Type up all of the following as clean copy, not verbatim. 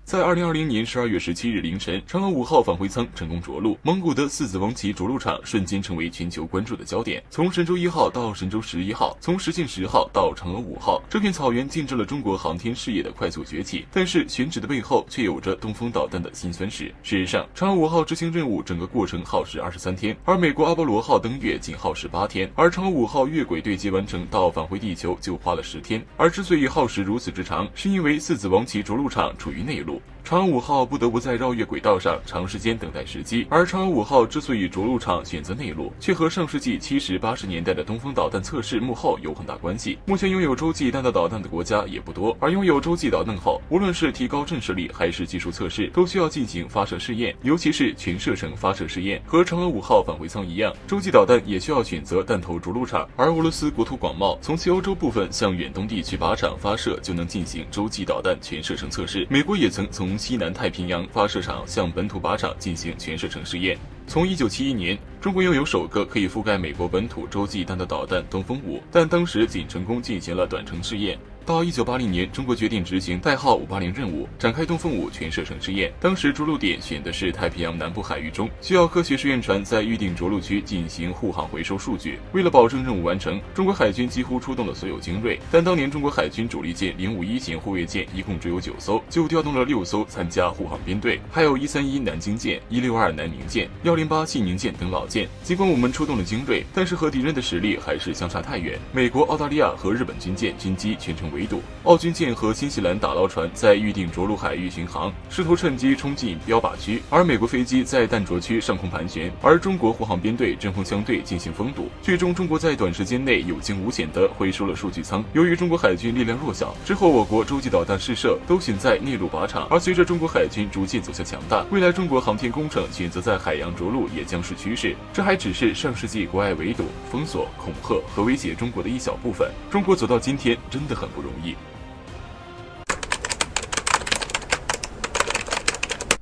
在2020年12月17日凌晨，嫦娥5号返回舱成功着陆，蒙古的四子王旗着陆场瞬间成为全球关注的焦点。从神舟1号到神舟11号，从实现10号到嫦娥5号，这片草原见证了中国航天事业的快速崛起。但是选址的背后却有着东风导弹的辛酸史。事实上，嫦娥5号执行任务整个过程耗时23天，而美国阿波罗号登月仅耗时8天，而嫦娥5号月轨对接完成到返回地球就花了10天。而之所以耗时如此之长，是因为四子王旗着陆场处于内陆，嫦娥5号不得不在绕月轨道上长时间等待时机。而嫦娥5号之所以着陆场选择内陆，却和上世纪70、80年代的东风导弹测试幕后有很大关系。目前拥有洲际弹道导弹的国家也不多，而拥有洲际导弹后，无论是提高震慑力还是技术测试，都需要进行发射试验，尤其是全射程发射试验。和嫦娥5号返回舱一样，洲际导弹也需要选择弹头着陆场，而俄罗斯国土广袤，从其欧洲部分向远东地区靶场发射就能进行洲际导弹全射程测试。美国也曾从西南太平洋发射场向本土靶场进行全射程试验。从1971年，中国拥有首个可以覆盖美国本土洲际弹道导弹东风5，但当时仅成功进行了短程试验。到1980年，中国决定执行代号580任务，展开东风5全射程试验。当时着陆点选的是太平洋南部海域中，需要科学试验船在预定着陆区进行护航回收数据。为了保证任务完成，中国海军几乎出动了所有精锐，但当年中国海军主力舰051型护卫舰一共只有9艘，就调动了6艘参加护航编队，还有131南京舰、162南宁舰、108济宁舰等老舰。尽管我们出动了精锐，但是和敌人的实力还是相差太远。美国、澳大利亚和日本军舰军机全程围堵，澳军舰和新西兰打捞船在预定着陆海域巡航，试图趁机冲进标靶区，而美国飞机在弹着区上空盘旋，而中国护航编队针锋相对进行封堵。最终，中国在短时间内有惊无险地回收了数据舱。由于中国海军力量弱小，之后我国洲际导弹试射都选在内陆靶场，而随着中国海军逐渐走向强大，未来中国航天工程选择在海洋着陆也将是趋势。这还只是上世纪国外围堵、封锁、恐吓和威胁中国的一小部分。中国走到今天真的很不容易。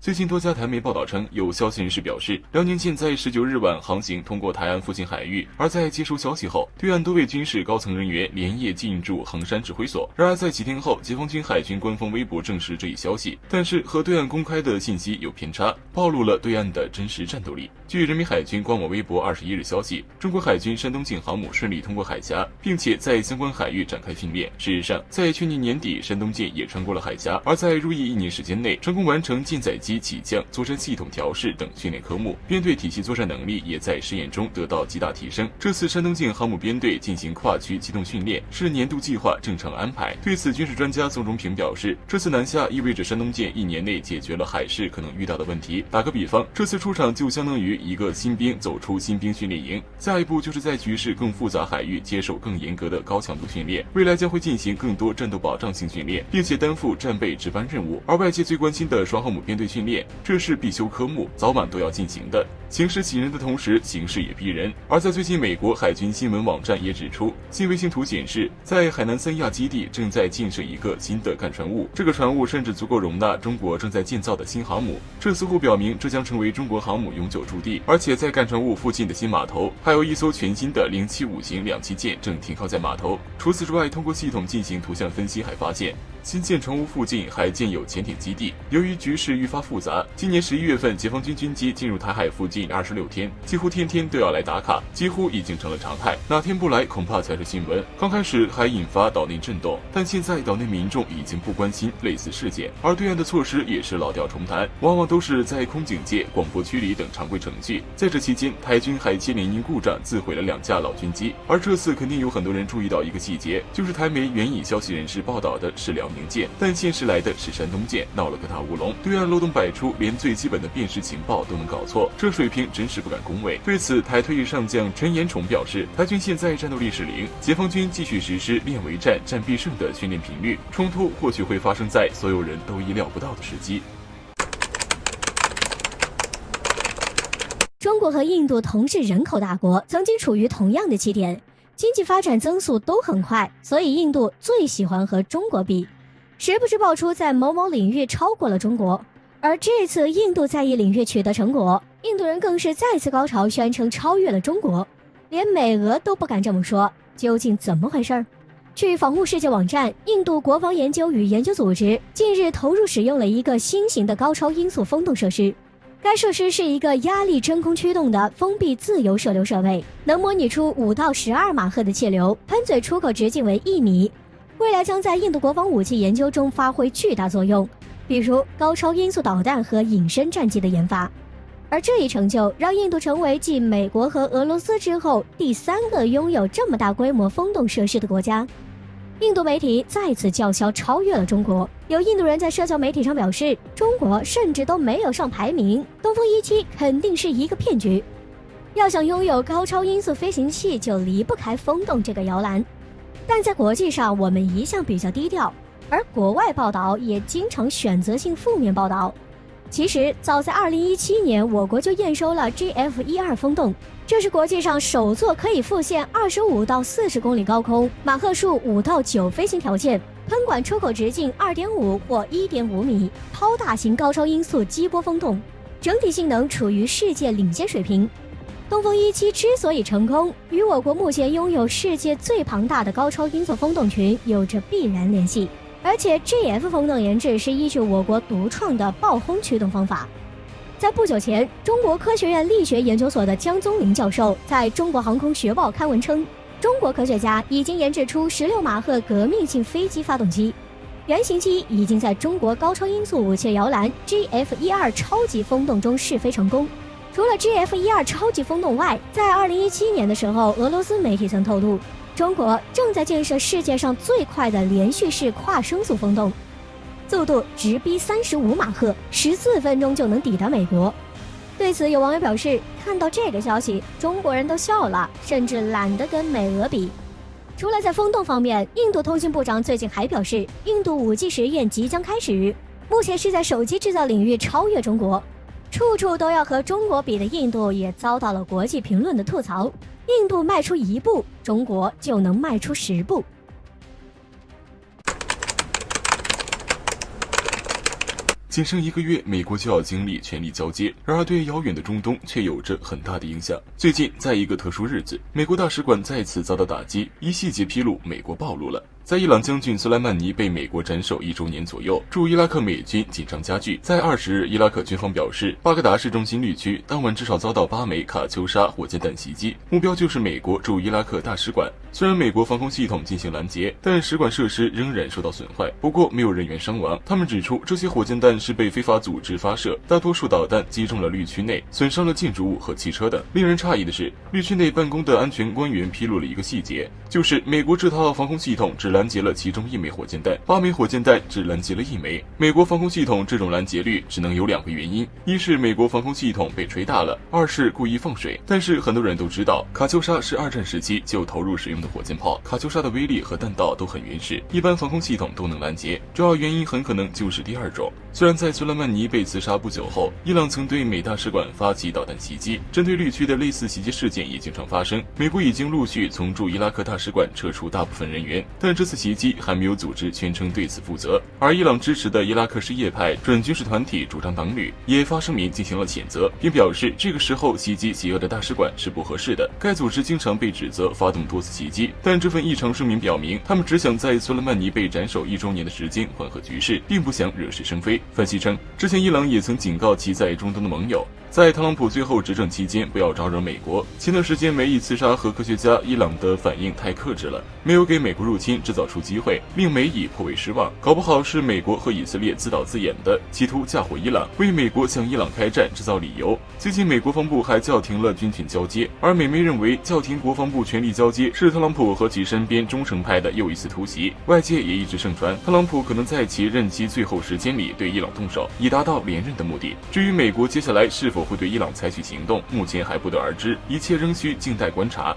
最近多家台媒报道称，有消息人士表示，辽宁舰在19日晚航行通过台湾附近海域，而在接收消息后，对岸多位军事高层人员连夜进驻衡山指挥所。然而在几天后，解放军海军官方微博证实这一消息，但是和对岸公开的信息有偏差，暴露了对岸的真实战斗力。据人民海军官网微博21日消息，中国海军山东舰航母顺利通过海峡，并且在相关海域展开训练。事实上，在去年年底，山东舰也穿过了海峡，而在入役1年时间内，成功完成舰载机起降、作战系统调试等训练科目，编队体系作战能力也在试验中得到极大提升。这次山东舰航母编队进行跨区机动训练，是年度计划正常安排。对此，军事专家宋忠平表示，这次南下意味着山东舰1年内解决了海事可能遇到的问题。打个比方，这次出场就相当于一个新兵走出新兵训练营，下一步就是在局势更复杂海域接受更严格的高强度训练。未来将会进行更多战斗保障性训练，并且担负战备值班任务。而外界最关心的双航母编队训练，这是必修科目，早晚都要进行的。形势喜人的同时，形势也逼人。而在最近，美国海军新闻网站也指出，新卫星图显示，在海南三亚基地正在建设一个新的干船坞，这个船坞甚至足够容纳中国正在建造的新航母。这似乎表明，这将成为中国航母永久驻地。而且在干船坞附近的新码头，还有一艘全新的075型两栖舰正停靠在码头。除此之外，通过系统进行图像分析，还发现新建船坞附近还建有潜艇基地。由于局势愈发复杂，今年11月份，解放军军机进入台海附近26天，几乎天天都要来打卡，几乎已经成了常态。哪天不来，恐怕才是新闻。刚开始还引发岛内震动，但现在岛内民众已经不关心类似事件，而对岸的措施也是老调重弹，往往都是在空警戒、广播驱离等常规程序。在这期间，台军还接连因故障自毁了2架老军机。而这次肯定有很多人注意到一个细节，就是台媒援引消息人士报道的是辽宁舰，但现实来的是山东舰，闹了个大乌龙。对岸漏洞百出，连最基本的辨识情报都能搞错，这水平真是不敢恭维。对此，台退役上将陈延宠表示，台军现在战斗力是0，解放军继续实施练为战、战必胜的训练频率，冲突或许会发生在所有人都意料不到的时机。中国和印度同是人口大国，曾经处于同样的起点，经济发展增速都很快，所以印度最喜欢和中国比，时不时爆出在某某领域超过了中国。而这次印度在一领域取得成果，印度人更是再次高潮宣称超越了中国，连美俄都不敢这么说，究竟怎么回事？据防务世界网站，印度国防研究与研究组织近日投入使用了一个新型的高超音速风洞设施。该设施是一个压力真空驱动的封闭自由射流设备，能模拟出5到12马赫的气流，喷嘴出口直径为1米。未来将在印度国防武器研究中发挥巨大作用，比如高超音速导弹和隐身战机的研发。而这一成就让印度成为继美国和俄罗斯之后第3个拥有这么大规模风洞设施的国家。印度媒体再次叫嚣超越了中国，有印度人在社交媒体上表示，中国甚至都没有上排名，东风17肯定是一个骗局。要想拥有高超音速飞行器，就离不开风洞这个摇篮。但在国际上，我们一向比较低调，而国外报道也经常选择性负面报道。其实早在2017年，我国就验收了 GF-12 风洞，这是国际上首座可以复现25到40公里高空，马赫数5到9飞行条件，喷管出口直径2.5或1.5米，超大型高超音速激波风洞，整体性能处于世界领先水平。东风17之所以成功，与我国目前拥有世界最庞大的高超音速风洞群有着必然联系。而且 GF 风洞研制是依据我国独创的爆轰驱动方法。在不久前，中国科学院力学研究所的江宗林教授在中国航空学报刊文称，中国科学家已经研制出16马赫革命性飞机发动机，原型机已经在中国高超音速武器摇篮 GF-12 超级风洞中试飞成功。除了 GF-12 超级风洞外，在2017年的时候，俄罗斯媒体曾透露，中国正在建设世界上最快的连续式跨声速风洞，速度直逼35马赫，14分钟就能抵达美国。对此，有网友表示，看到这个消息，中国人都笑了，甚至懒得跟美俄比。除了在风洞方面，印度通信部长最近还表示，印度5G 实验即将开始，目前是在手机制造领域超越中国。处处都要和中国比的印度也遭到了国际评论的吐槽，印度迈出1步，中国就能迈出10步。仅剩1个月，美国就要经历权力交接，然而对遥远的中东却有着很大的影响。最近，在一个特殊日子，美国大使馆再次遭到打击，一细节披露，美国暴露了。在伊朗将军苏莱曼尼被美国斩首1周年左右，驻伊拉克美军紧张加剧。在20日，伊拉克军方表示，巴格达市中心绿区当晚至少遭到8枚卡秋莎火箭弹袭击，目标就是美国驻伊拉克大使馆。虽然美国防空系统进行拦截，但使馆设施仍然受到损坏，不过没有人员伤亡。他们指出，这些火箭弹是被非法组织发射，大多数导弹击中了绿区内，损伤了建筑物和汽车等。令人诧异的是，绿区内办公的安全官员披露了一个细节，就是美国这套防空系统只拦截了其中1枚火箭弹，8枚火箭弹只拦截了1枚。美国防空系统这种拦截率只能有2个原因，一是美国防空系统被吹大了，二是故意放水。但是很多人都知道，卡秋莎是2战时期就投入使用的火箭炮，卡秋莎的威力和弹道都很原始，一般防空系统都能拦截。主要原因很可能就是第2种。虽然在苏莱曼尼被刺杀不久后，伊朗曾对美大使馆发起导弹袭击，针对绿区的类似袭击事件也经常发生。美国已经陆续从驻伊拉克大使馆撤出大部分人员，但这次袭击还没有组织宣称对此负责。而伊朗支持的伊拉克什叶派准军事团体主张党旅也发声明进行了谴责，并表示这个时候袭击邪恶的大使馆是不合适的。该组织经常被指责发动多次袭击，但这份异常声明表明，他们只想在苏莱曼尼被斩首1周年的时间缓和局势，并不想惹是生非。分析称，之前伊朗也曾警告其在中东的盟友，在特朗普最后执政期间不要招惹美国。前段时间梅以刺杀核科学家，伊朗的反应太克制了，没有给美国入侵制造出机会，令梅以颇为失望。搞不好是美国和以色列自导自演的，企图嫁祸伊朗，为美国向伊朗开战制造理由。最近美国防部还叫停了军权交接，而美媒认为叫停国防部权力交接是特朗普和其身边忠诚派的又一次突袭。外界也一直盛传，特朗普可能在其任期最后时间里对伊朗动手，以达到连任的目的。至于美国接下来是否会对伊朗采取行动，目前还不得而知，一切仍需静待观察。